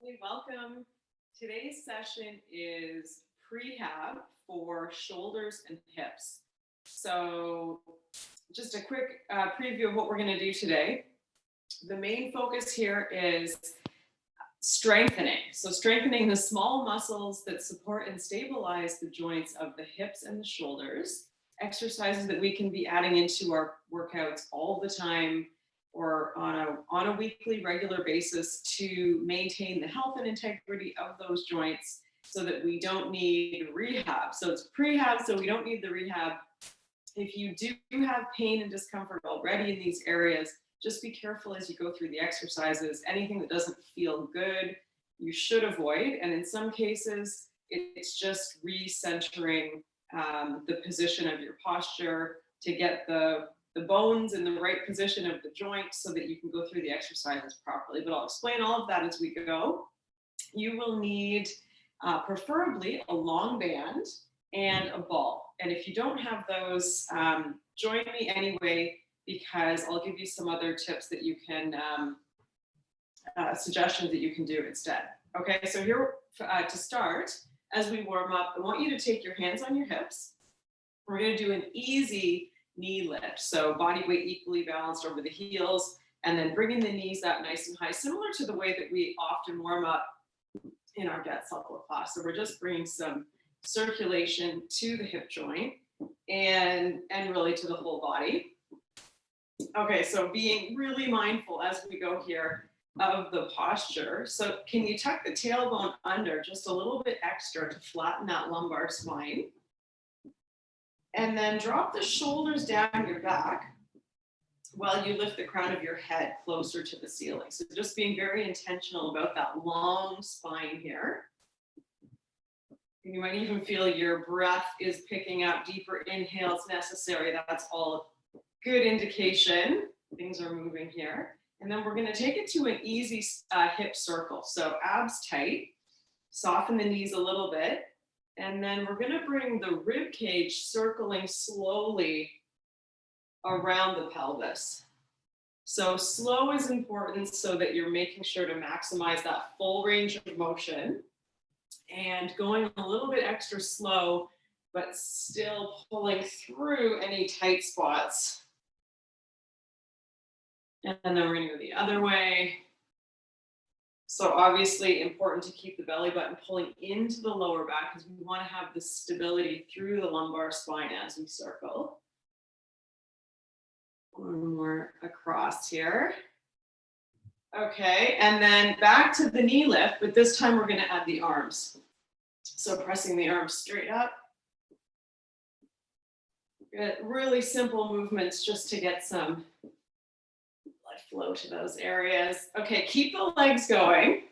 Welcome. Today's session is prehab for shoulders and hips. So just a quick preview of what we're going to do today. The main focus here is strengthening. So strengthening the small muscles that support and stabilize the joints of the hips and the shoulders. Exercises that we can be adding into our workouts all the time or on a weekly, regular basis to maintain the health and integrity of those joints so that we don't need rehab. So it's prehab, so we don't need the rehab. If you do have pain and discomfort already in these areas, just be careful as you go through the exercises. Anything that doesn't feel good, you should avoid. And in some cases, it's just recentering the position of your posture to get the bones in the right position of the joint so that you can go through the exercises properly. But I'll explain all of that as we go. You will need preferably a long band and a ball. And if you don't have those, join me anyway, because I'll give you some other tips that you can, suggestions that you can do instead. Okay, so here to start, as we warm up, I want you to take your hands on your hips. We're going to do an easy knee lift. So body weight equally balanced over the heels, and then bringing the knees up nice and high, similar to the way that we often warm up in our Get Supple class. So we're just bringing some circulation to the hip joint and really to the whole body. Okay, so being really mindful as we go here of the posture. So can you tuck the tailbone under just a little bit extra to flatten that lumbar spine? And then drop the shoulders down your back while you lift the crown of your head closer to the ceiling. So just being very intentional about that long spine here. And you might even feel your breath is picking up, deeper inhales necessary. That's all good indication. Things are moving here. And then we're going to take it to an easy hip circle. So abs tight, soften the knees a little bit. And then we're going to bring the rib cage circling slowly around the pelvis. So slow is important so that you're making sure to maximize that full range of motion and going a little bit extra slow, but still pulling through any tight spots. And then we're going to go the other way. So obviously important to keep the belly button pulling into the lower back because we want to have the stability through the lumbar spine as we circle. One more across here. Okay, and then back to the knee lift, but this time we're going to add the arms. So pressing the arms straight up. Good. Really simple movements just to get some flow to those areas. Okay, keep the legs going.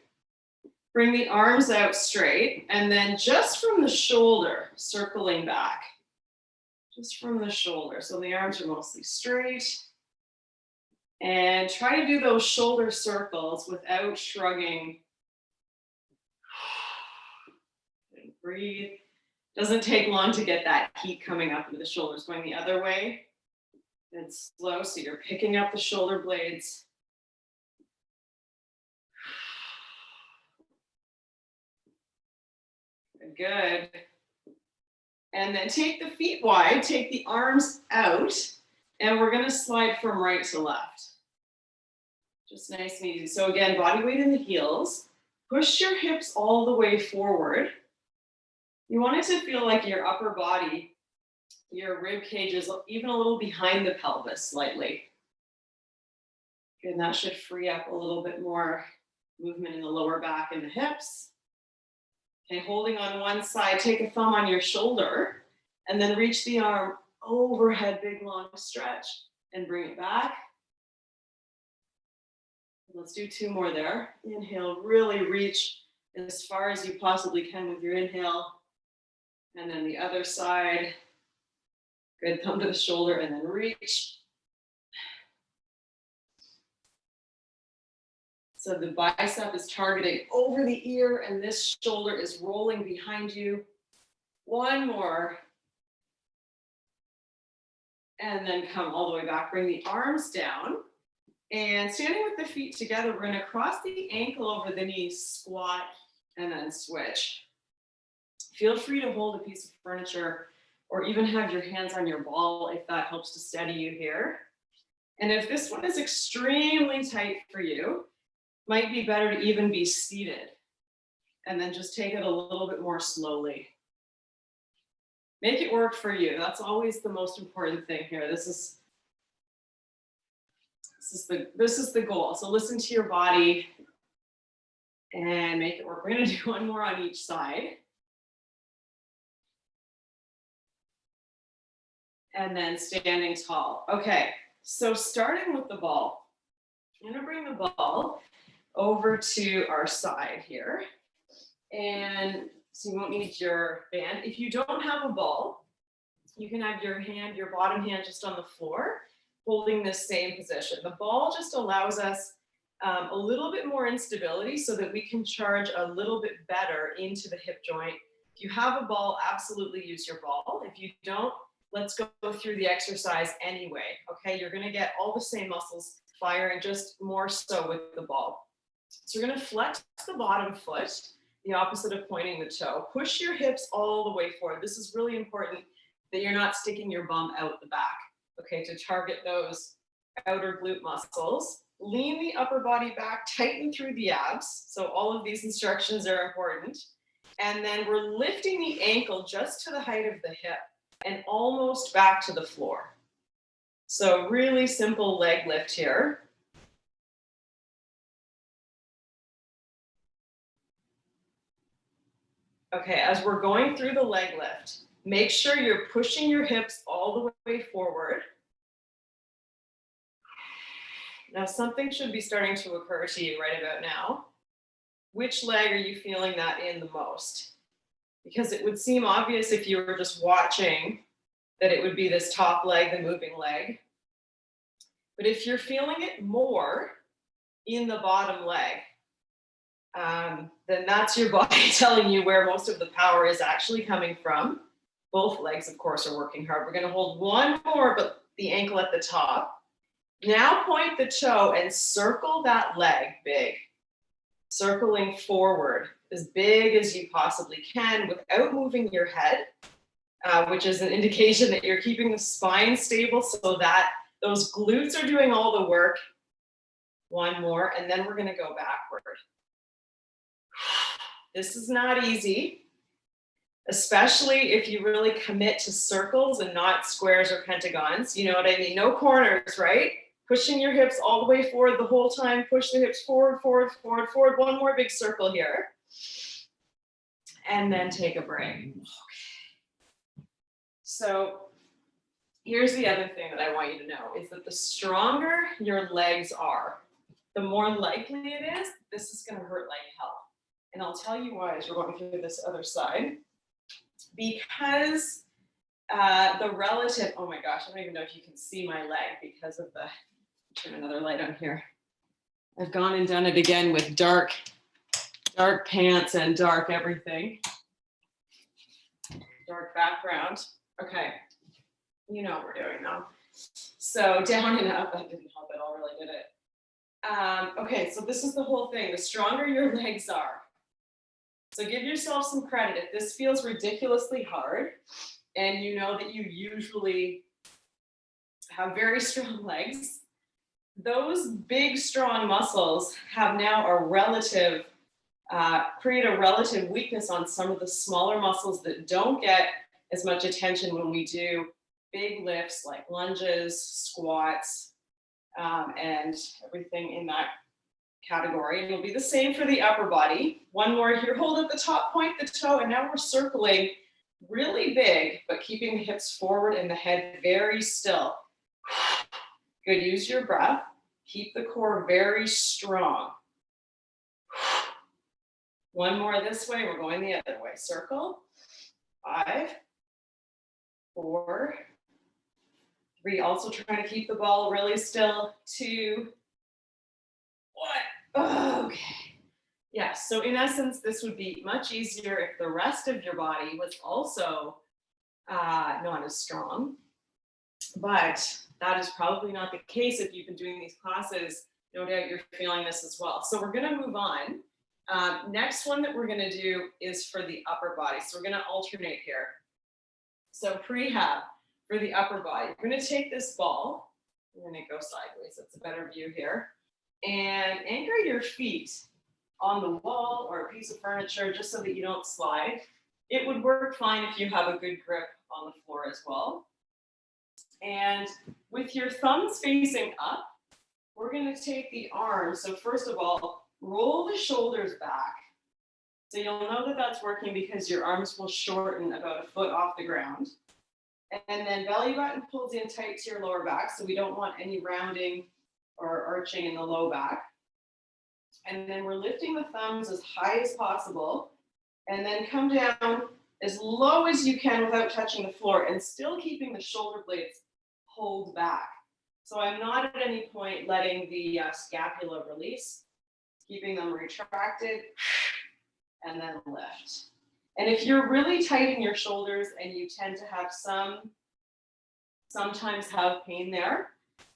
Bring the arms out straight, and then just from the shoulder, circling back. Just from the shoulder. So the arms are mostly straight. And try to do those shoulder circles without shrugging. And breathe. Doesn't take long to get that heat coming up into the shoulders. Going the other way. And slow, so you're picking up the shoulder blades. Good. And then take the feet wide, take the arms out, and we're going to slide from right to left. Just nice and easy. So again, body weight in the heels. Push your hips all the way forward. You want it to feel like your upper body, your rib cage is even a little behind the pelvis slightly. Good, and that should free up a little bit more movement in the lower back and the hips. Okay, holding on one side, take a thumb on your shoulder and then reach the arm overhead, big long stretch and bring it back. Let's do two more there. Inhale, really reach as far as you possibly can with your inhale. And then the other side. Good, thumb to the shoulder and then reach. So the bicep is targeting over the ear and this shoulder is rolling behind you. One more. And then come all the way back. Bring the arms down And standing with the feet together, we're gonna cross the ankle over the knee, squat, and then switch. Feel free to hold a piece of furniture or even have your hands on your ball if that helps to steady you here. And if this one is extremely tight for you, might be better to even be seated and then just take it a little bit more slowly. Make it work for you. That's always the most important thing here. This is the goal. So listen to your body and make it work. We're gonna do one more on each side. And then standing tall. Okay, so starting with the ball. I'm gonna bring the ball over to our side here. And so you won't need your band. If you don't have a ball, you can have your hand, your bottom hand just on the floor, holding this same position. The ball just allows us a little bit more instability so that we can charge a little bit better into the hip joint. If you have a ball, absolutely use your ball. If you don't, let's go through the exercise anyway, okay? You're gonna get all the same muscles firing, just more so with the ball. So you're gonna flex the bottom foot, the opposite of pointing the toe. Push your hips all the way forward. This is really important that you're not sticking your bum out the back, okay, to target those outer glute muscles. Lean the upper body back, tighten through the abs. So all of these instructions are important. And then we're lifting the ankle just to the height of the hip and almost back to the floor. So really simple leg lift here. Okay, as we're going through the leg lift, make sure you're pushing your hips all the way forward. Now something should be starting to occur to you right about now. Which leg are you feeling that in the most? Because it would seem obvious if you were just watching that it would be this top leg, the moving leg. But if you're feeling it more in the bottom leg, then that's your body telling you where most of the power is actually coming from. Both legs, of course, are working hard. We're going to hold one more, but the ankle at the top. Now point the toe and circle that leg big. Circling forward as big as you possibly can without moving your head, which is an indication that you're keeping the spine stable so that those glutes are doing all the work. One more, and then we're going to go backward. This is not easy, especially if you really commit to circles and not squares or pentagons. You know what I mean? No corners, right? Pushing your hips all the way forward the whole time. Push the hips forward, forward, forward, forward. One more big circle here. And then take a break. Okay. So here's the other thing that I want you to know is that the stronger your legs are, the more likely it is this is going to hurt like hell. And I'll tell you why as we're going through this other side. Because the relative, oh my gosh, I don't even know if you can see my leg because of the, turn another light on here. I've gone and done it again with dark pants and dark everything. Dark background. Okay, you know what we're doing now. So down and up, that didn't help at all, really, did it? Okay, so this is the whole thing. The stronger your legs are. So give yourself some credit. If this feels ridiculously hard, and you know that you usually have very strong legs, those big, strong muscles have now a relative, create a relative weakness on some of the smaller muscles that don't get as much attention when we do big lifts like lunges, squats, and everything in that category. And it'll be the same for the upper body. One more here, hold at the top, point the toe, and now we're circling really big, but keeping the hips forward and the head very still. Good, use your breath. Keep the core very strong. One more this way, we're going the other way. Circle, 5, 4, 3, also trying to keep the ball really still, 2, 1, okay. Yeah, so in essence, this would be much easier if the rest of your body was also not as strong, but that is probably not the case if you've been doing these classes No doubt you're feeling this as well. So we're gonna move on. Next one that we're gonna do is for the upper body. So we're gonna alternate here. So prehab for the upper body. We're gonna take this ball, we're gonna go sideways, that's a better view here, and anchor your feet on the wall or a piece of furniture just so that you don't slide. It would work fine if you have a good grip on the floor as well. And with your thumbs facing up, we're going to take the arms. So first of all, roll the shoulders back. So you'll know that that's working because your arms will shorten about a foot off the ground. And then belly button pulls in tight to your lower back. So we don't want any rounding or arching in the low back. And then we're lifting the thumbs as high as possible. And then come down as low as you can without touching the floor and still keeping the shoulder blades pulled back. So I'm not at any point letting the scapula release, keeping them retracted, and then lift. And if you're really tight in your shoulders and you tend to have sometimes have pain there,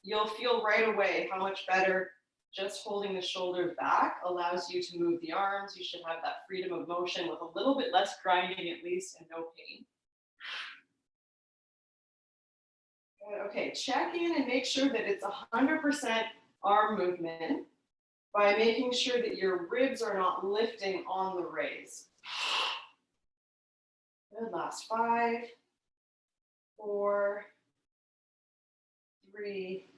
you'll feel right away how much better just holding the shoulders back allows you to move the arms. You should have that freedom of motion with a little bit less grinding at least and no pain. Okay, check in and make sure that it's 100% arm movement by making sure that your ribs are not lifting on the raise. Good, last 5, 4, 3,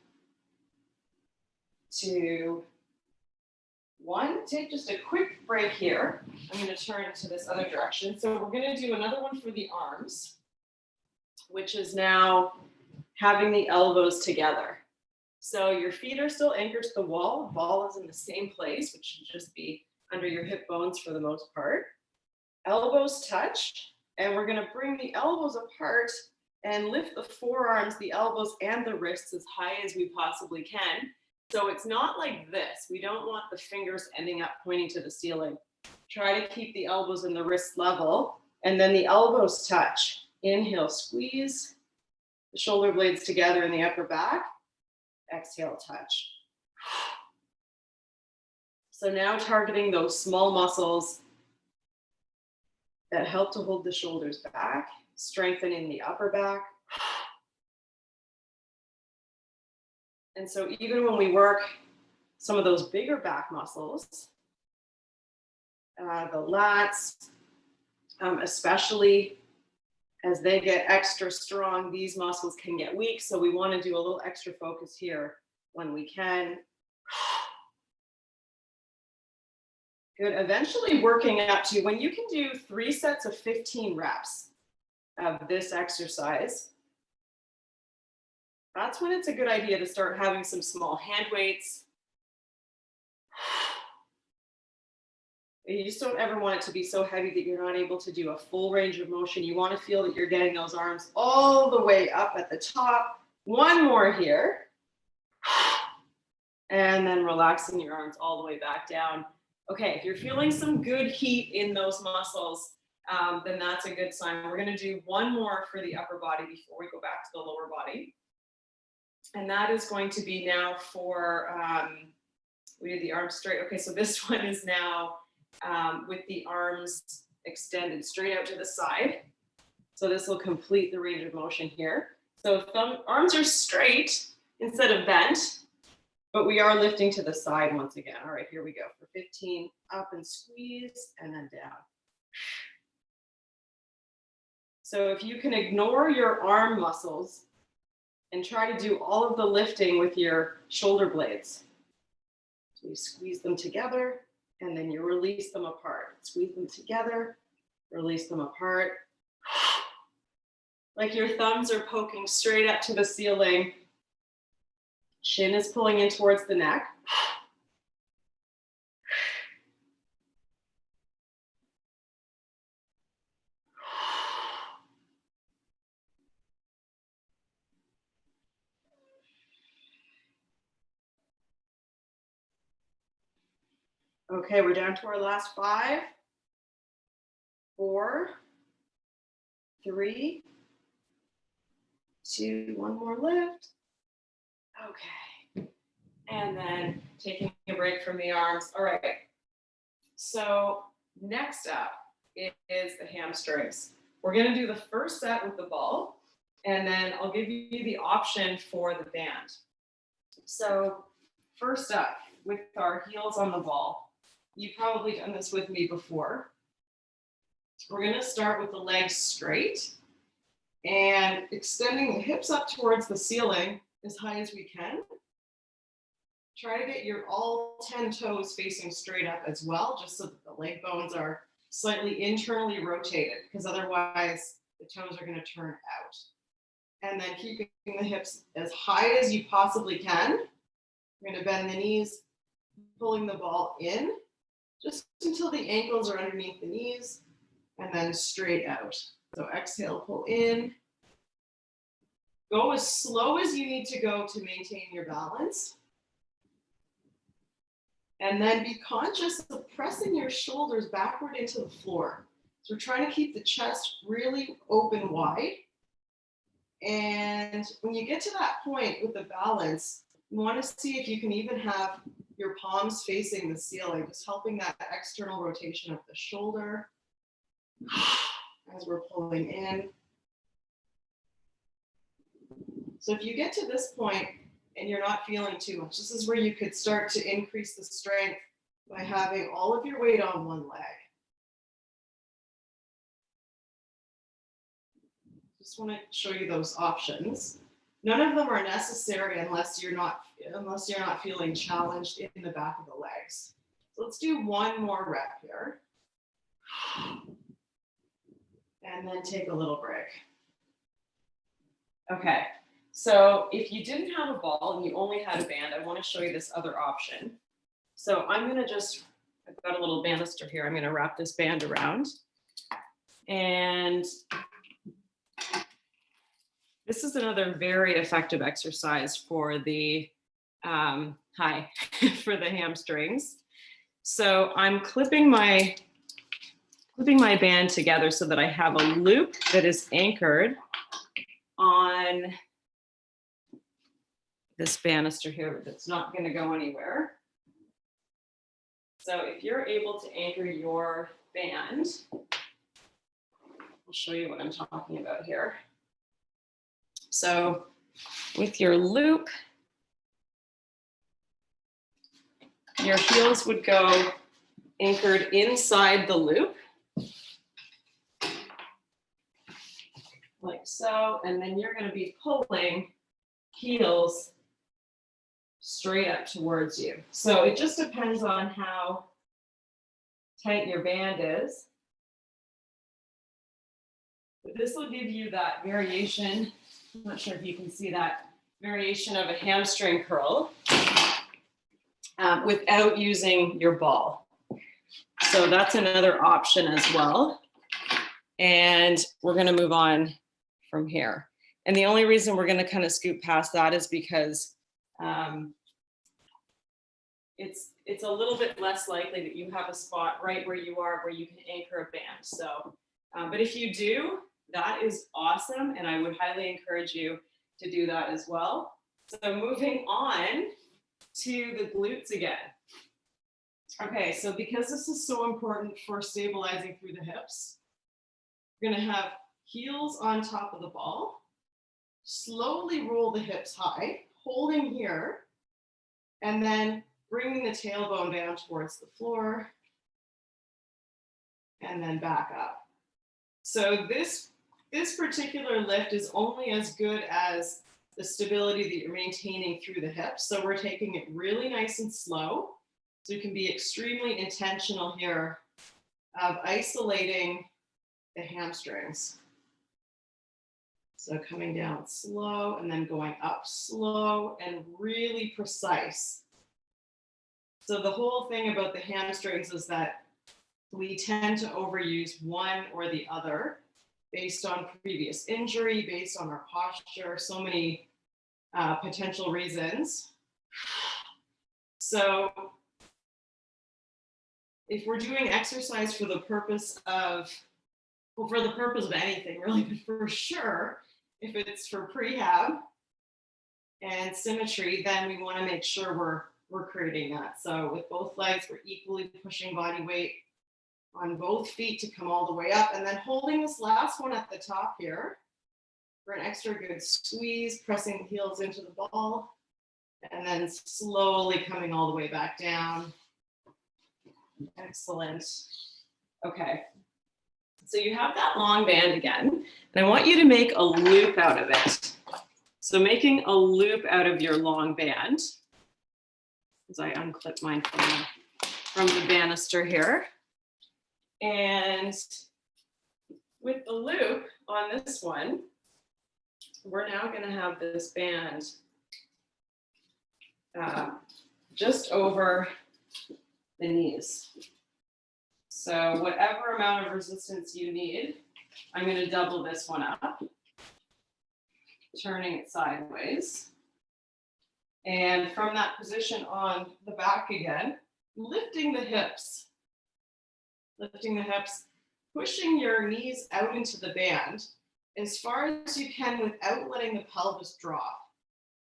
2, 1. Take just a quick break here. I'm going to turn to this other direction. So we're going to do another one for the arms, which is now having the elbows together. So your feet are still anchored to the wall. Ball is in the same place, which should just be under your hip bones for the most part. Elbows touch, and we're going to bring the elbows apart and lift the forearms, the elbows, and the wrists as high as we possibly can. So it's not like this. We don't want the fingers ending up pointing to the ceiling. Try to keep the elbows and the wrists level, and then the elbows touch. Inhale, squeeze the shoulder blades together in the upper back. Exhale, touch. So now targeting those small muscles that help to hold the shoulders back, strengthening the upper back. And so even when we work some of those bigger back muscles, the lats, especially as they get extra strong, these muscles can get weak. So we want to do a little extra focus here when we can. Good. Eventually working up to when you can do 3 sets of 15 reps of this exercise, that's when it's a good idea to start having some small hand weights. You just don't ever want it to be so heavy that you're not able to do a full range of motion. You want to feel that you're getting those arms all the way up at the top. One more here. And then relaxing your arms all the way back down. Okay, if you're feeling some good heat in those muscles, then that's a good sign. We're going to do one more for the upper body before we go back to the lower body. And that is going to be now for, we did the arms straight. Okay, so this one is now with the arms extended straight out to the side. So this will complete the range of motion here. So arms are straight instead of bent, but we are lifting to the side once again. All right, here we go. For 15, up and squeeze, and then down. So if you can ignore your arm muscles and try to do all of the lifting with your shoulder blades. So you squeeze them together, and then you release them apart. Squeeze them together, release them apart. Like your thumbs are poking straight up to the ceiling. Chin is pulling in towards the neck. Okay, we're down to our last 5, 4, 3, 2, one more lift. Okay. And then taking a break from the arms. All right. So next up is the hamstrings. We're going to do the first set with the ball, and then I'll give you the option for the band. So first up, with our heels on the ball, you've probably done this with me before. We're going to start with the legs straight and extending the hips up towards the ceiling as high as we can. Try to get your all 10 toes facing straight up as well, just so that the leg bones are slightly internally rotated, because otherwise the toes are going to turn out. And then keeping the hips as high as you possibly can. You're going to bend the knees, pulling the ball in, just until the ankles are underneath the knees, and then straight out. So exhale, pull in. Go as slow as you need to go to maintain your balance. And then be conscious of pressing your shoulders backward into the floor. So we're trying to keep the chest really open wide. And when you get to that point with the balance, you want to see if you can even have your palms facing the ceiling, just helping that external rotation of the shoulder as we're pulling in. So if you get to this point and you're not feeling too much, this is where you could start to increase the strength by having all of your weight on one leg. Just want to show you those options. None of them are necessary unless you're not feeling challenged in the back of the legs. So let's do one more rep here. And then take a little break. Okay. So if you didn't have a ball and you only had a band, I want to show you this other option. So I'm going to I've got a little banister here. I'm going to wrap this band around. And this is another very effective exercise for the, for the hamstrings. So I'm clipping my band together so that I have a loop that is anchored on this banister here that's not going to go anywhere. So if you're able to anchor your band, I'll show you what I'm talking about here. So with your loop, your heels would go anchored inside the loop, like so, and then you're going to be pulling heels straight up towards you. So it just depends on how tight your band is. But this will give you that variation. I'm not sure if you can see that variation of a hamstring curl without using your ball. So that's another option as well. And we're going to move on from here. And the only reason we're going to kind of scoot past that is because it's a little bit less likely that you have a spot right where you are where you can anchor a band. So, but if you do, that is awesome. And I would highly encourage you to do that as well. So moving on to the glutes again. Okay, so because this is so important for stabilizing through the hips, we're going to have heels on top of the ball. Slowly roll the hips high, holding here, and then bringing the tailbone down towards the floor, and then back up. So this particular lift is only as good as the stability that you're maintaining through the hips. So we're taking it really nice and slow. So you can be extremely intentional here of isolating the hamstrings. So coming down slow and then going up slow and really precise. So the whole thing about the hamstrings is that we tend to overuse one or the other based on previous injury, based on our posture, so many potential reasons. So if we're doing exercise for the purpose of, well, for the purpose of anything really, but for sure, if it's for prehab, and symmetry, then we want to make sure we're creating that. So with both legs, we're equally pushing body weight on both feet to come all the way up, and then holding this last one at the top here for an extra good squeeze, pressing the heels into the ball, and then slowly coming all the way back down. Excellent. Okay. So you have that long band again, and I want you to make a loop out of it. So making a loop out of your long band, as I unclip mine from the banister here. And with the loop on this one, we're now going to have this band just over the knees. So whatever amount of resistance you need, I'm going to double this one up, turning it sideways. And from that position on the back again, lifting the hips, pushing your knees out into the band as far as you can without letting the pelvis drop.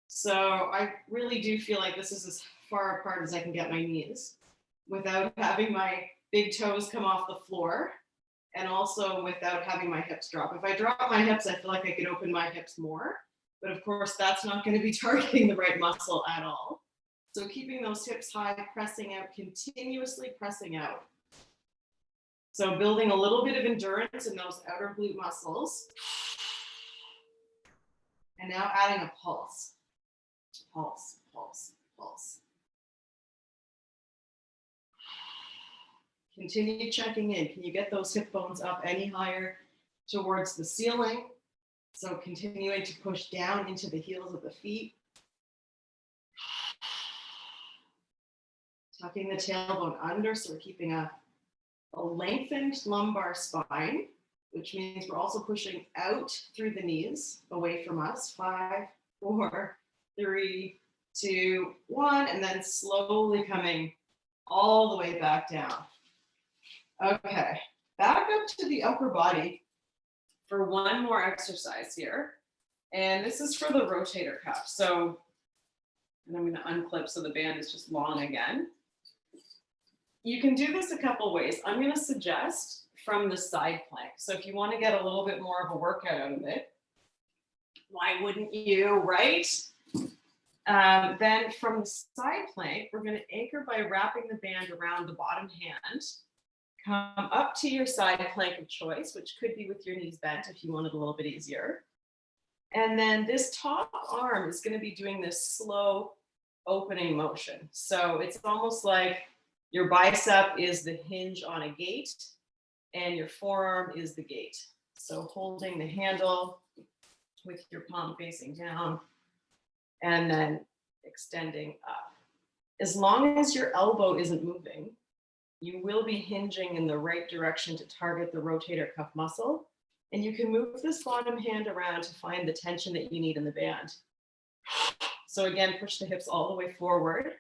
So I really do feel like this is as far apart as I can get my knees without having my big toes come off the floor, and also without having my hips drop. If I drop my hips, I feel like I could open my hips more, but of course that's not going to be targeting the right muscle at all. So keeping those hips high, pressing out, continuously pressing out. So building a little bit of endurance in those outer glute muscles. And now adding a pulse. Pulse, pulse, pulse. Continue checking in. Can you get those hip bones up any higher towards the ceiling? So continuing to push down into the heels of the feet. Tucking the tailbone under, so we're keeping a lengthened lumbar spine, which means we're also pushing out through the knees, away from us. 5, 4, 3, 2, 1, and then slowly coming all the way back down. Okay, back up to the upper body for one more exercise here. And this is for the rotator cuff. So, and I'm going to unclip so the band is just long again. You can do this a couple ways. I'm going to suggest from the side plank. So if you want to get a little bit more of a workout out of it, why wouldn't you, right? Then from the side plank, we're going to anchor by wrapping the band around the bottom hand. Come up to your side plank of choice, which could be with your knees bent if you want it a little bit easier. And then this top arm is going to be doing this slow opening motion. So it's almost like your bicep is the hinge on a gate and your forearm is the gate. So holding the handle with your palm facing down and then extending up. As long as your elbow isn't moving, you will be hinging in the right direction to target the rotator cuff muscle. And you can move this bottom hand around to find the tension that you need in the band. So again, push the hips all the way forward.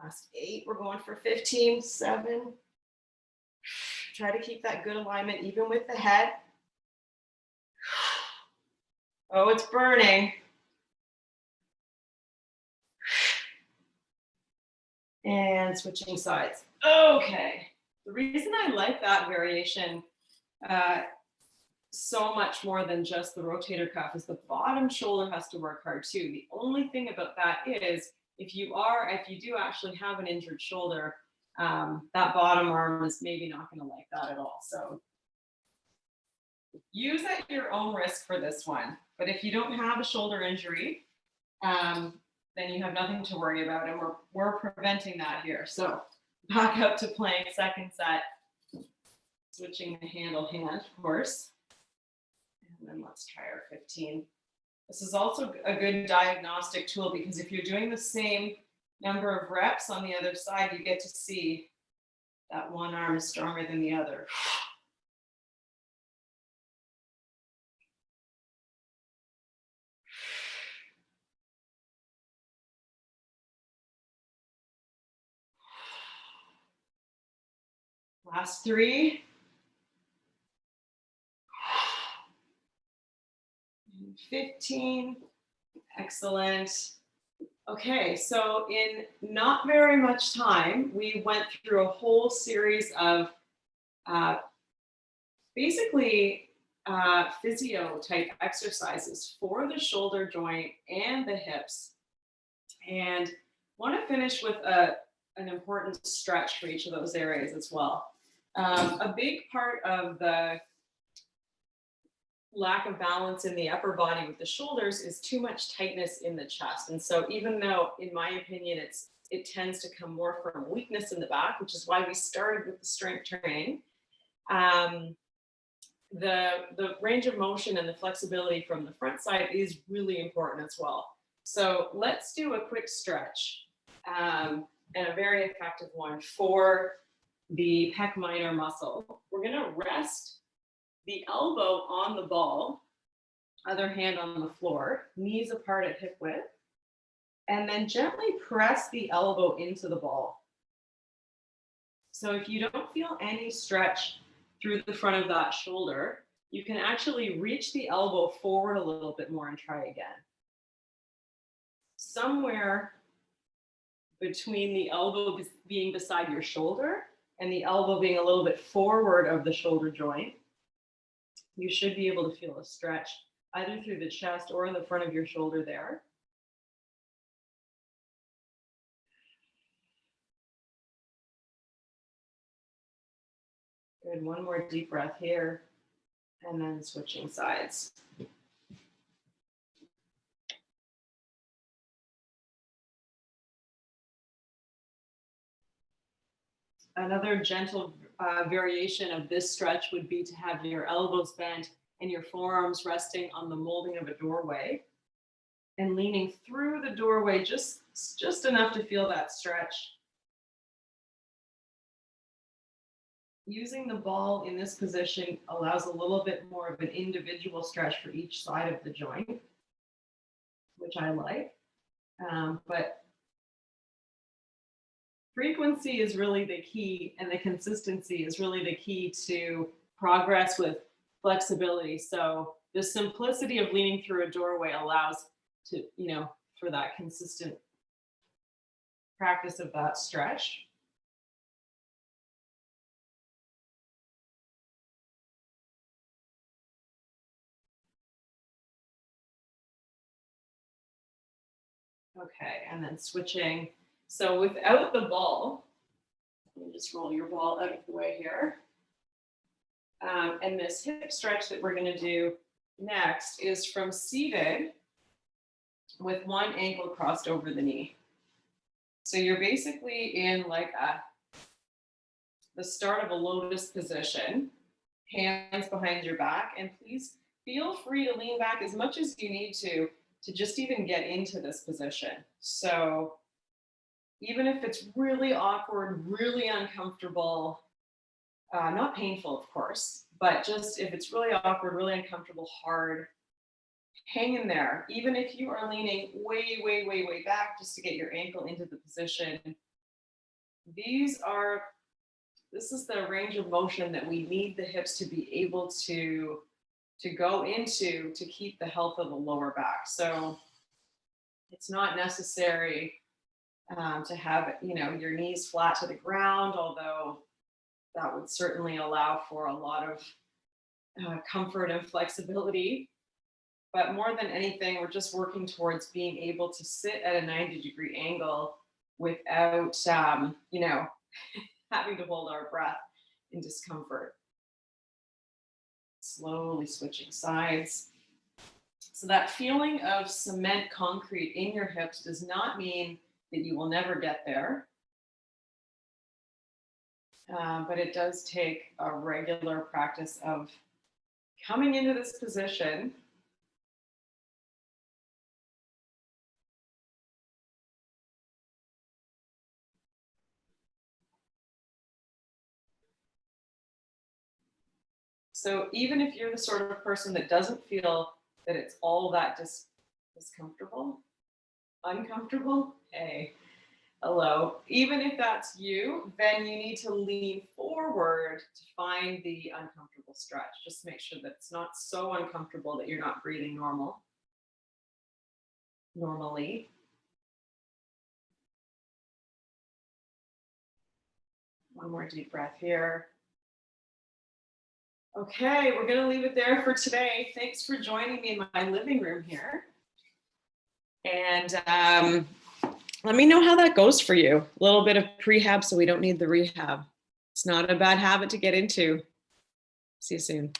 Last 8, we're going for 15, 7. Try to keep that good alignment even with the head. Oh, it's burning. And switching sides. Okay. The reason I like that variation so much more than just the rotator cuff is the bottom shoulder has to work hard too. The only thing about that is if you do actually have an injured shoulder, that bottom arm is maybe not going to like that at all. So use at your own risk for this one. But if you don't have a shoulder injury, then you have nothing to worry about, and we're preventing that here. So back up to plank, second set, switching the handle hand, of course. And then let's try our 15. This is also a good diagnostic tool because if you're doing the same number of reps on the other side, you get to see that one arm is stronger than the other. Last 3. 15. Excellent. Okay, so in not very much time, we went through a whole series of uh, basically physio type exercises for the shoulder joint and the hips. And want to finish with an important stretch for each of those areas as well. A big part of the lack of balance in the upper body with the shoulders is too much tightness in the chest. And so even though, in my opinion, it tends to come more from weakness in the back, which is why we started with the strength training, the range of motion and the flexibility from the front side is really important as well. So let's do a quick stretch, and a very effective one for the pec minor muscle. We're going to rest the elbow on the ball, other hand on the floor, knees apart at hip width, and then gently press the elbow into the ball. So if you don't feel any stretch through the front of that shoulder, you can actually reach the elbow forward a little bit more and try again. Somewhere between the elbow being beside your shoulder and the elbow being a little bit forward of the shoulder joint, you should be able to feel a stretch either through the chest or in the front of your shoulder there. Good, one more deep breath here, and then switching sides. Another gentle variation of this stretch would be to have your elbows bent and your forearms resting on the molding of a doorway and leaning through the doorway just enough to feel that stretch. Using the ball in this position allows a little bit more of an individual stretch for each side of the joint, which I like. But frequency is really the key, and the consistency is really the key to progress with flexibility. So the simplicity of leaning through a doorway allows to, for that consistent practice of that stretch. Okay, and then switching. So without the ball, let me just roll your ball out of the way here. And this hip stretch that we're going to do next is from seated with one ankle crossed over the knee. So you're basically in like the start of a lotus position, hands behind your back, and please feel free to lean back as much as you need to just even get into this position. So even if it's really awkward, really uncomfortable, not painful, of course, but just if it's really awkward, really uncomfortable, hard, hang in there. Even if you are leaning way, way, way, way back just to get your ankle into the position, this is the range of motion that we need the hips to be able to go into to keep the health of the lower back. So it's not necessary to have, your knees flat to the ground, although that would certainly allow for a lot of comfort and flexibility. But more than anything, we're just working towards being able to sit at a 90-degree angle without, having to hold our breath in discomfort. Slowly switching sides. So that feeling of cement concrete in your hips does not mean that you will never get there. But it does take a regular practice of coming into this position. So even if you're the sort of person that doesn't feel that it's all that uncomfortable, hey, hello. Even if that's you, then you need to lean forward to find the uncomfortable stretch. Just make sure that it's not so uncomfortable that you're not breathing normal. normally. One more deep breath here. Okay, we're going to leave it there for today. Thanks for joining me in my living room here. And let me know how that goes for you. A little bit of prehab so we don't need the rehab. It's not a bad habit to get into. See you soon.